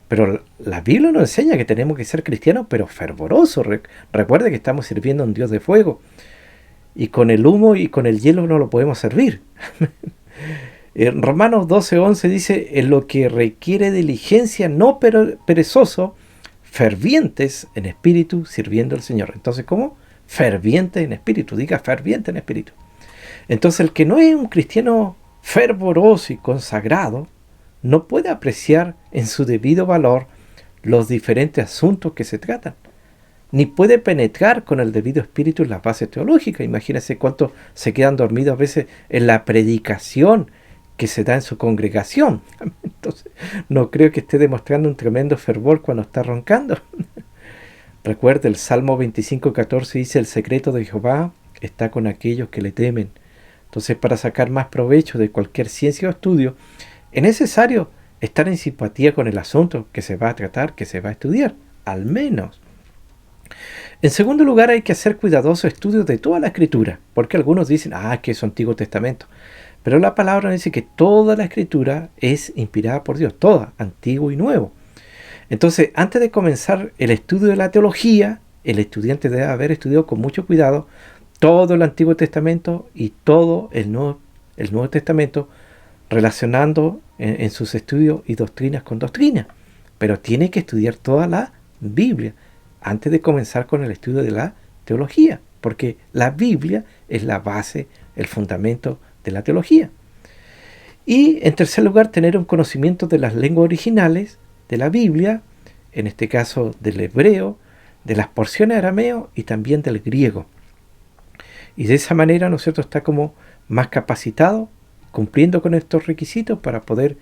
Pero la Biblia nos enseña que tenemos que ser cristianos, pero fervorosos. Recuerde que estamos sirviendo a un Dios de fuego, y con el humo y con el hielo no lo podemos servir. En Romanos 12:11 dice: en lo que requiere diligencia, no perezoso, fervientes en espíritu, sirviendo al Señor. Entonces, ¿cómo? Ferviente en espíritu, diga ferviente en espíritu. Entonces, el que no es un cristiano fervoroso y consagrado no puede apreciar en su debido valor los diferentes asuntos que se tratan, ni puede penetrar con el debido espíritu en las bases teológicas. Imagínense cuántos se quedan dormidos a veces en la predicación que se da en su congregación. Entonces, no creo que esté demostrando un tremendo fervor cuando está roncando. Recuerde, el Salmo 25:14 dice: el secreto de Jehová está con aquellos que le temen. Entonces, para sacar más provecho de cualquier ciencia o estudio, es necesario estar en simpatía con el asunto que se va a tratar, que se va a estudiar, al menos. En segundo lugar, hay que hacer cuidadoso estudio de toda la Escritura, porque algunos dicen: que es Antiguo Testamento. Pero la palabra dice que toda la Escritura es inspirada por Dios, toda, Antiguo y Nuevo. Entonces, antes de comenzar el estudio de la teología, el estudiante debe haber estudiado con mucho cuidado todo el Antiguo Testamento y todo el Nuevo Testamento, relacionando en sus estudios y doctrinas con doctrinas. Pero tiene que estudiar toda la Biblia antes de comenzar con el estudio de la teología, porque la Biblia es la base, el fundamento de la teología. Y en tercer lugar, tener un conocimiento de las lenguas originales de la Biblia, en este caso del hebreo, de las porciones arameo y también del griego. Y de esa manera, ¿no es cierto?, está como más capacitado, cumpliendo con estos requisitos para poder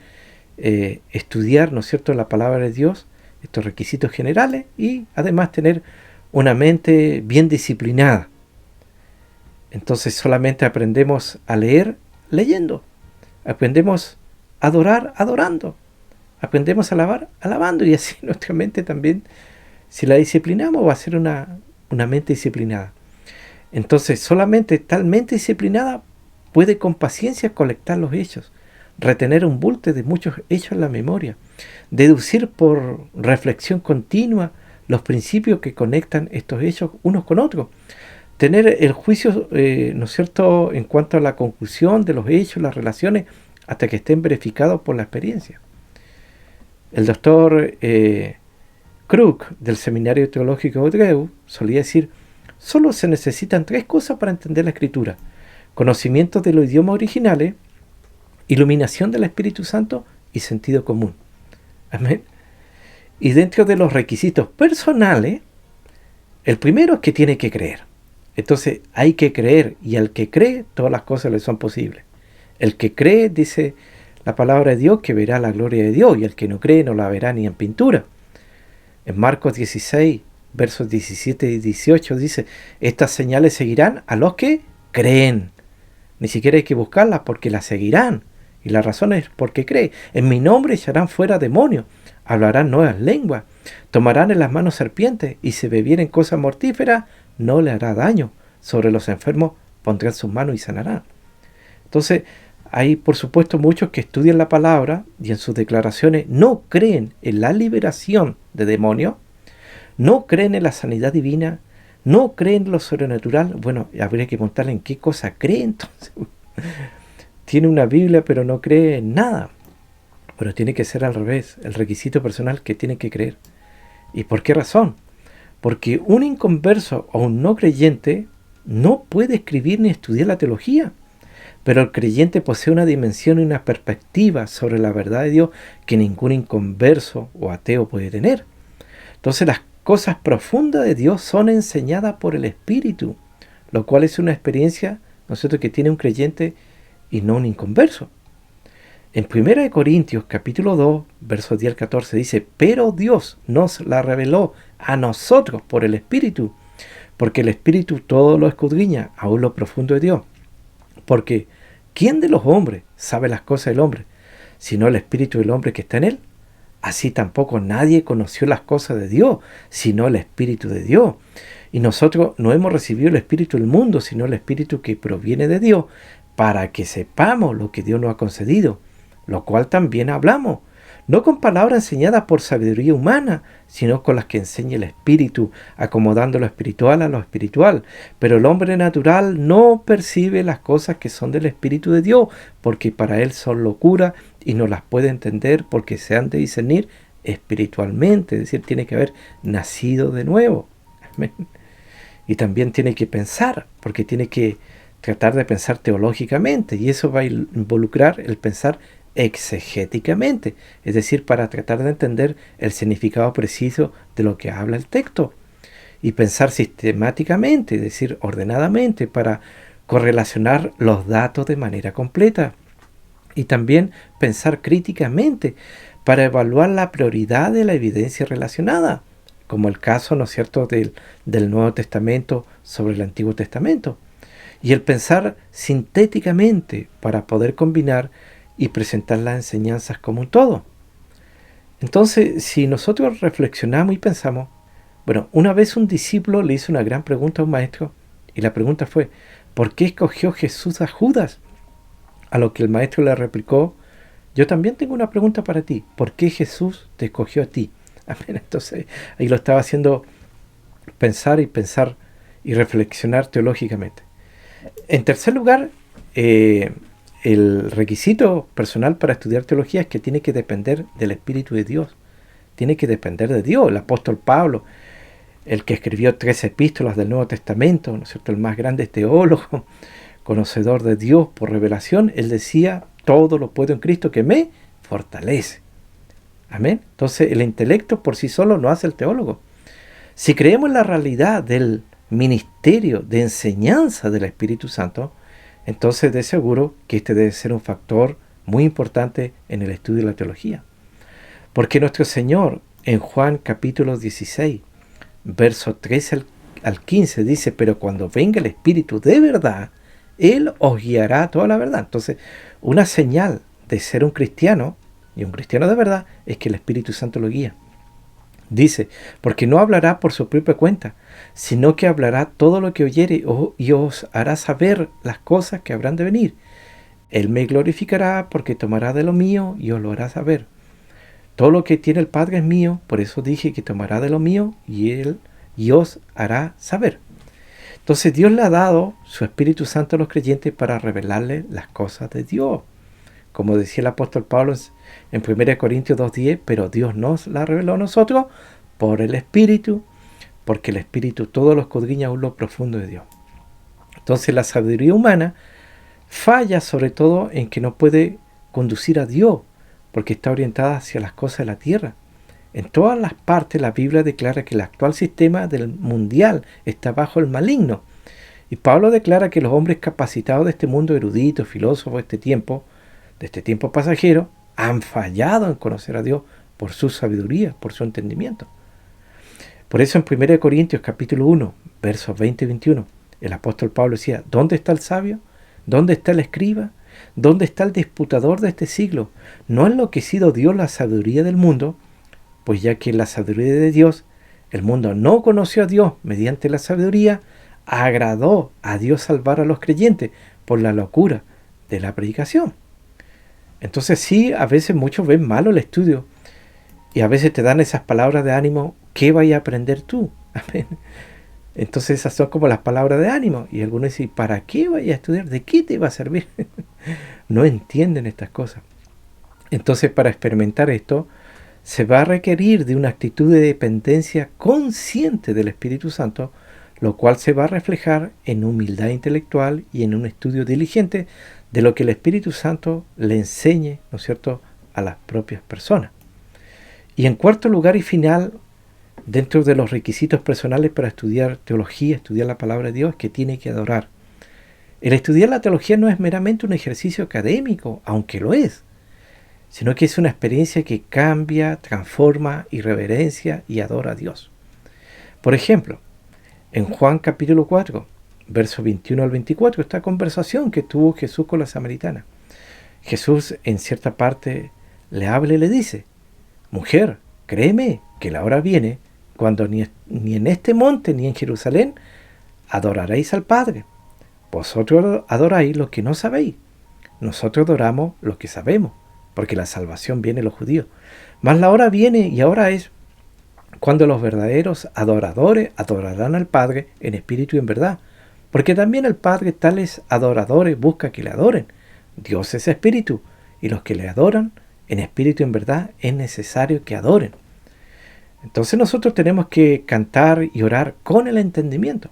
estudiar, ¿no es cierto?, la palabra de Dios, estos requisitos generales, y además tener una mente bien disciplinada. Entonces solamente aprendemos a leer leyendo, aprendemos a adorar adorando, aprendemos a alabar alabando, y así nuestra mente también, si la disciplinamos, va a ser una mente disciplinada. Entonces solamente tal mente disciplinada puede con paciencia colectar los hechos, retener un bulto de muchos hechos en la memoria, deducir por reflexión continua los principios que conectan estos hechos unos con otros, tener el juicio, ¿no es cierto?, en cuanto a la conclusión de los hechos, las relaciones, hasta que estén verificados por la experiencia. El doctor Krug, del Seminario Teológico de Treu, solía decir: solo se necesitan 3 cosas para entender la Escritura: conocimiento de los idiomas originales, iluminación del Espíritu Santo y sentido común. Amén. Y dentro de los requisitos personales, el primero es que tiene que creer. Entonces hay que creer, y al que cree, todas las cosas le son posibles. El que cree, dice la palabra de Dios, que verá la gloria de Dios, y el que no cree no la verá ni en pintura. En Marcos 16, versos 17 y 18 dice: estas señales seguirán a los que creen. Ni siquiera hay que buscarlas, porque las seguirán. Y la razón es porque cree. En mi nombre echarán fuera demonios, hablarán nuevas lenguas, tomarán en las manos serpientes, y si bebieren cosas mortíferas, no le hará daño. Sobre los enfermos pondrán sus manos y sanarán. Entonces, hay por supuesto muchos que estudian la palabra y en sus declaraciones no creen en la liberación de demonios, no creen en la sanidad divina, no creen en lo sobrenatural. Bueno, habría que preguntarle en qué cosa cree entonces. Tiene una Biblia pero no cree en nada. Pero tiene que ser al revés, el requisito personal, que tiene que creer. ¿Y por qué razón? Porque un inconverso o un no creyente no puede escribir ni estudiar la teología. Pero el creyente posee una dimensión y una perspectiva sobre la verdad de Dios que ningún inconverso o ateo puede tener. Entonces las cosas profundas de Dios son enseñadas por el Espíritu, lo cual es una experiencia, ¿no es cierto?, que tiene un creyente y no un inconverso. En 1 Corintios capítulo 2, versos 10 al 14 dice: pero Dios nos la reveló a nosotros por el Espíritu, porque el Espíritu todo lo escudriña, aún lo profundo de Dios. Porque ¿quién de los hombres sabe las cosas del hombre, sino el Espíritu del hombre que está en él? Así tampoco nadie conoció las cosas de Dios, sino el Espíritu de Dios. Y nosotros no hemos recibido el Espíritu del mundo, sino el Espíritu que proviene de Dios, para que sepamos lo que Dios nos ha concedido, lo cual también hablamos, no con palabras enseñadas por sabiduría humana, sino con las que enseña el Espíritu, acomodando lo espiritual a lo espiritual. Pero el hombre natural no percibe las cosas que son del Espíritu de Dios, porque para él son locura y no las puede entender porque se han de discernir espiritualmente, es decir, tiene que haber nacido de nuevo. Amén. Y también tiene que pensar, porque tiene que tratar de pensar teológicamente, y eso va a involucrar el pensar exegéticamente, es decir, para tratar de entender el significado preciso de lo que habla el texto, y pensar sistemáticamente, es decir, ordenadamente, para correlacionar los datos de manera completa, y también pensar críticamente para evaluar la prioridad de la evidencia relacionada, como el caso, ¿no es cierto?, del Nuevo Testamento sobre el Antiguo Testamento, y el pensar sintéticamente para poder combinar y presentar las enseñanzas como un todo. Entonces, si nosotros reflexionamos y pensamos, bueno, una vez un discípulo le hizo una gran pregunta a un maestro, y la pregunta fue: ¿por qué escogió Jesús a Judas? A lo que el maestro le replicó: yo también tengo una pregunta para ti, ¿por qué Jesús te escogió a ti? Amén. Entonces, ahí lo estaba haciendo pensar y reflexionar teológicamente. En tercer lugar, el requisito personal para estudiar teología es que tiene que depender del Espíritu de Dios. Tiene que depender de Dios. El apóstol Pablo, el que escribió 3 epístolas del Nuevo Testamento, ¿no es cierto?, el más grande teólogo, conocedor de Dios por revelación, él decía: todo lo puedo en Cristo que me fortalece. Amén. Entonces el intelecto por sí solo no hace el teólogo. Si creemos en la realidad del ministerio de enseñanza del Espíritu Santo, entonces de seguro que este debe ser un factor muy importante en el estudio de la teología. Porque nuestro Señor en Juan capítulo 16, verso 13 al 15 dice: pero cuando venga el Espíritu de verdad, Él os guiará a toda la verdad. Entonces, una señal de ser un cristiano, y un cristiano de verdad, es que el Espíritu Santo lo guía. Dice: porque no hablará por su propia cuenta, sino que hablará todo lo que oyere y os hará saber las cosas que habrán de venir. Él me glorificará porque tomará de lo mío y os lo hará saber. Todo lo que tiene el Padre es mío, por eso dije que tomará de lo mío y os hará saber. Entonces Dios le ha dado su Espíritu Santo a los creyentes para revelarles las cosas de Dios. Como decía el apóstol Pablo en 1 Corintios 2:10, pero Dios nos la reveló a nosotros por el Espíritu, porque el Espíritu todo lo escudriña aún lo profundo de Dios. Entonces la sabiduría humana falla sobre todo en que no puede conducir a Dios, porque está orientada hacia las cosas de la tierra. En todas las partes la Biblia declara que el actual sistema del mundial está bajo el maligno. Y Pablo declara que los hombres capacitados de este mundo, eruditos, filósofos de este tiempo pasajero, han fallado en conocer a Dios por su sabiduría, por su entendimiento. Por eso en 1 Corintios capítulo 1, versos 20 y 21, el apóstol Pablo decía: ¿dónde está el sabio? ¿Dónde está el escriba? ¿Dónde está el disputador de este siglo? ¿No ha enloquecido Dios la sabiduría del mundo? Pues ya que la sabiduría de Dios, el mundo no conoció a Dios mediante la sabiduría, agradó a Dios salvar a los creyentes por la locura de la predicación. Entonces sí, a veces muchos ven malo el estudio y a veces te dan esas palabras de ánimo: ¿qué vayas a aprender tú? Amén. Entonces esas son como las palabras de ánimo, y algunos dicen: ¿para qué vayas a estudiar? ¿De qué te va a servir? No entienden estas cosas. Entonces, para experimentar esto, se va a requerir de una actitud de dependencia consciente del Espíritu Santo, lo cual se va a reflejar en humildad intelectual y en un estudio diligente de lo que el Espíritu Santo le enseñe, ¿no es cierto?, a las propias personas. Y en cuarto lugar y final, dentro de los requisitos personales para estudiar teología, estudiar la palabra de Dios, es que tiene que adorar. El estudiar la teología no es meramente un ejercicio académico, aunque lo es, sino que es una experiencia que cambia, transforma, irreverencia y adora a Dios. Por ejemplo, en Juan capítulo 4, verso 21 al 24, esta conversación que tuvo Jesús con la samaritana. Jesús en cierta parte le habla y le dice: mujer, créeme que la hora viene cuando ni en este monte ni en Jerusalén adoraréis al Padre. Vosotros adoráis lo que no sabéis. Nosotros adoramos lo que sabemos, porque la salvación viene de los judíos. Mas la hora viene, y ahora es, cuando los verdaderos adoradores adorarán al Padre en espíritu y en verdad. Porque también el Padre tales adoradores busca que le adoren. Dios es espíritu, y los que le adoran en espíritu y en verdad es necesario que adoren. Entonces nosotros tenemos que cantar y orar con el entendimiento.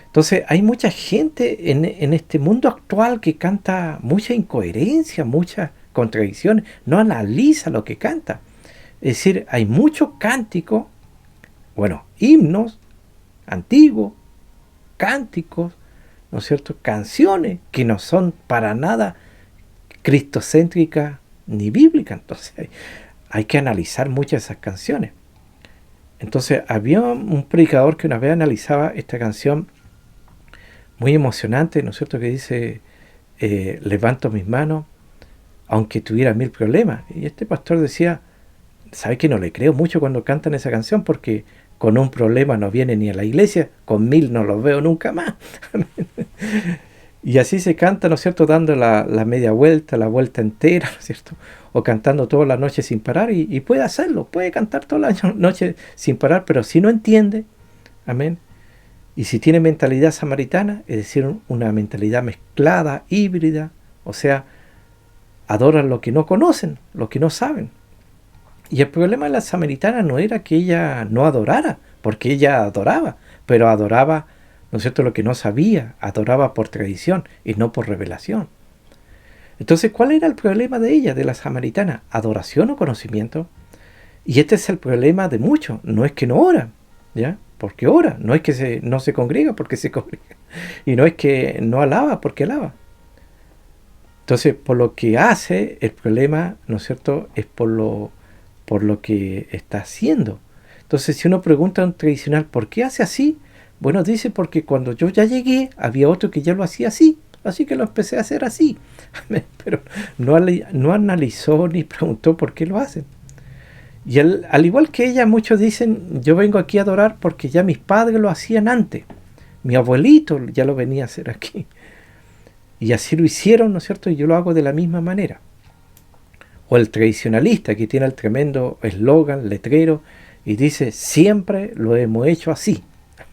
Entonces hay mucha gente en este mundo actual que canta mucha incoherencia, muchas contradicciones, no analiza lo que canta. Es decir, hay muchos cánticos, himnos antiguos, cánticos, ¿no es cierto?, canciones que no son para nada cristocéntricas ni bíblicas. Entonces hay que analizar muchas de esas canciones. Entonces había un predicador que una vez analizaba esta canción muy emocionante, ¿no es cierto?, que dice: levanto mis manos aunque tuviera 1000 problemas. Y este pastor decía: ¿sabe que no le creo mucho cuando cantan esa canción? Porque con un problema no viene ni a la iglesia, con 1000 no los veo nunca más. Y así se canta, ¿no es cierto?, dando la media vuelta, la vuelta entera, ¿no es cierto?, o cantando toda la noche sin parar, y puede hacerlo, puede cantar toda la noche sin parar, pero si no entiende, amén, y si tiene mentalidad samaritana, es decir, una mentalidad mezclada, híbrida, o sea, adoran lo que no conocen, lo que no saben. Y el problema de la samaritana no era que ella no adorara, porque ella adoraba, pero adoraba, ¿no es cierto?, lo que no sabía, adoraba por tradición y no por revelación. Entonces, ¿cuál era el problema de ella, de la samaritana? ¿Adoración o conocimiento? Y este es el problema de muchos. No es que no ora, ¿ya?, porque ora. No es que no se congrega, porque se congrega. Y no es que no alaba, porque alaba. Entonces, por lo que hace, el problema, ¿no es cierto?, es por lo que está haciendo. Entonces, si uno pregunta a un tradicional, ¿por qué hace así? Bueno, dice: porque cuando yo ya llegué, había otro que ya lo hacía así que lo empecé a hacer así. Pero no analizó ni preguntó por qué lo hacen. Y al igual que ella, muchos dicen: yo vengo aquí a adorar porque ya mis padres lo hacían antes. Mi abuelito ya lo venía a hacer aquí. Y así lo hicieron, ¿no es cierto? Y yo lo hago de la misma manera. O el tradicionalista que tiene el tremendo eslogan, letrero, y dice: siempre lo hemos hecho así.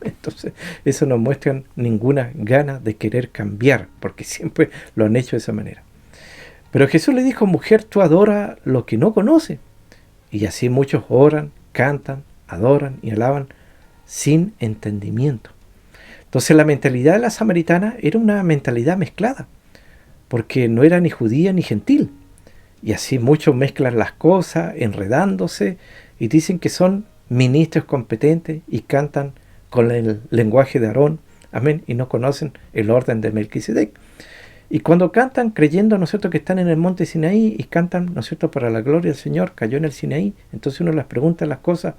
Entonces, eso no muestra ninguna gana de querer cambiar, porque siempre lo han hecho de esa manera. Pero Jesús le dijo: mujer, tú adoras lo que no conoces. Y así muchos oran, cantan, adoran y alaban sin entendimiento. Entonces la mentalidad de la samaritana era una mentalidad mezclada, porque no era ni judía ni gentil. Y así muchos mezclan las cosas, enredándose, y dicen que son ministros competentes y cantan con el lenguaje de Aarón, amén, y no conocen el orden de Melquisedec. Y cuando cantan creyendo, ¿no es cierto?, que están en el monte Sinaí, y cantan, ¿no es cierto?, para la gloria del Señor, cayó en el Sinaí. Entonces uno les pregunta las cosas: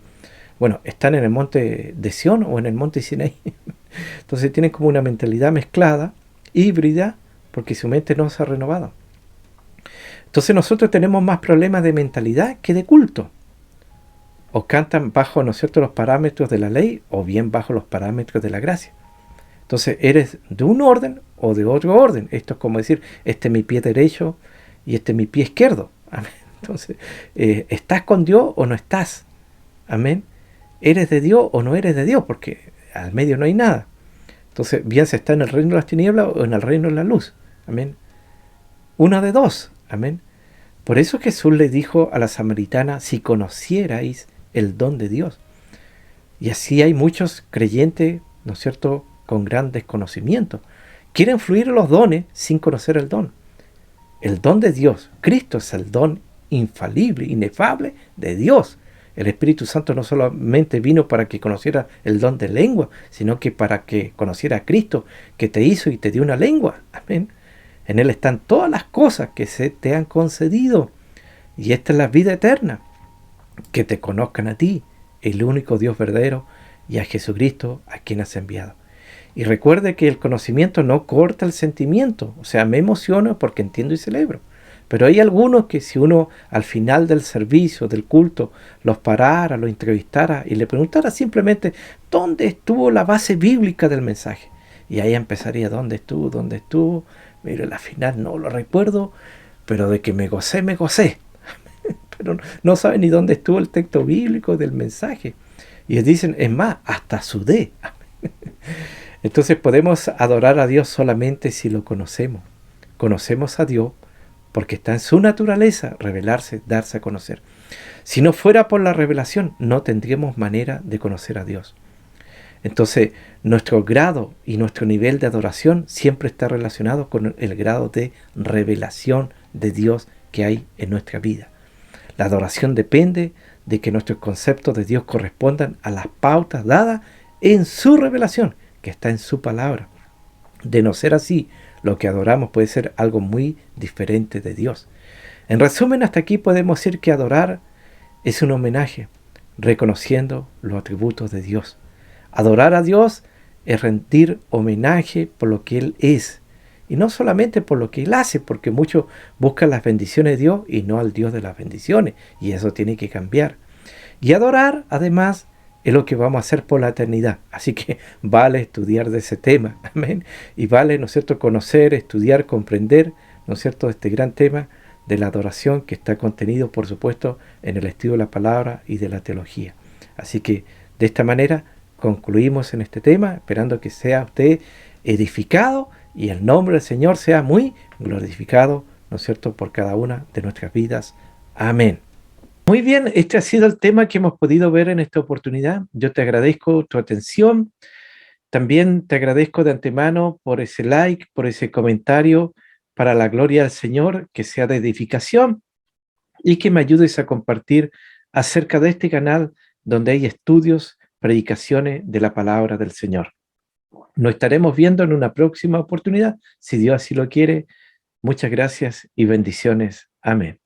¿están en el monte de Sión o en el monte Sinaí? Entonces tienen como una mentalidad mezclada, híbrida, porque su mente no se ha renovado. Entonces nosotros tenemos más problemas de mentalidad que de culto. O cantan bajo, ¿no es cierto?, los parámetros de la ley, o bien bajo los parámetros de la gracia. Entonces, ¿eres de un orden o de otro orden? Esto es como decir: este es mi pie derecho y este es mi pie izquierdo. Amén. Entonces, ¿estás con Dios o no estás? Amén. ¿Eres de Dios o no eres de Dios? Porque al medio no hay nada. Entonces, bien se está en el reino de las tinieblas o en el reino de la luz. Amén. Una de dos. Amén. Por eso Jesús le dijo a la samaritana, si conocierais el don de Dios. Y así hay muchos creyentes, ¿no es cierto?, con gran desconocimiento. Quieren fluir en los dones sin conocer el don. El don de Dios, Cristo es el don infalible, inefable de Dios. El Espíritu Santo no solamente vino para que conociera el don de lengua, sino que para que conociera a Cristo, que te hizo y te dio una lengua. Amén. En Él están todas las cosas que se te han concedido. Y esta es la vida eterna, que te conozcan a ti, el único Dios verdadero, y a Jesucristo, a quien has enviado. Y recuerde que el conocimiento no corta el sentimiento. O sea, me emociono porque entiendo y celebro. Pero hay algunos que si uno al final del servicio, del culto, los parara, los entrevistara y le preguntara simplemente ¿dónde estuvo la base bíblica del mensaje? Y ahí empezaría, ¿dónde estuvo? ¿Dónde estuvo? Mire, al final no lo recuerdo, pero de que me gocé, me gocé. Pero no sabe ni dónde estuvo el texto bíblico del mensaje. Y ellos dicen, es más, hasta sudé. Entonces podemos adorar a Dios solamente si lo conocemos. Conocemos a Dios porque está en su naturaleza revelarse, darse a conocer. Si no fuera por la revelación, no tendríamos manera de conocer a Dios. Entonces, nuestro grado y nuestro nivel de adoración siempre está relacionado con el grado de revelación de Dios que hay en nuestra vida. La adoración depende de que nuestros conceptos de Dios correspondan a las pautas dadas en su revelación, que está en su palabra. De no ser así, lo que adoramos puede ser algo muy diferente de Dios. En resumen, hasta aquí podemos decir que adorar es un homenaje, reconociendo los atributos de Dios. Adorar a Dios es rendir homenaje por lo que Él es, y no solamente por lo que Él hace, porque muchos buscan las bendiciones de Dios y no al Dios de las bendiciones, y eso tiene que cambiar. Y adorar, además, es lo que vamos a hacer por la eternidad. Así que vale estudiar de ese tema, amén. Y vale, ¿no es cierto?, conocer, estudiar, comprender, ¿no es cierto?, este gran tema de la adoración que está contenido, por supuesto, en el estudio de la palabra y de la teología. Así que, de esta manera, concluimos en este tema, esperando que sea usted edificado y el nombre del Señor sea muy glorificado, ¿no es cierto?, por cada una de nuestras vidas. Amén. Muy bien, este ha sido el tema que hemos podido ver en esta oportunidad. Yo te agradezco tu atención. También te agradezco de antemano por ese like, por ese comentario, para la gloria del Señor, que sea de edificación y que me ayudes a compartir acerca de este canal donde hay estudios, predicaciones de la palabra del Señor. Nos estaremos viendo en una próxima oportunidad, si Dios así lo quiere. Muchas gracias y bendiciones. Amén.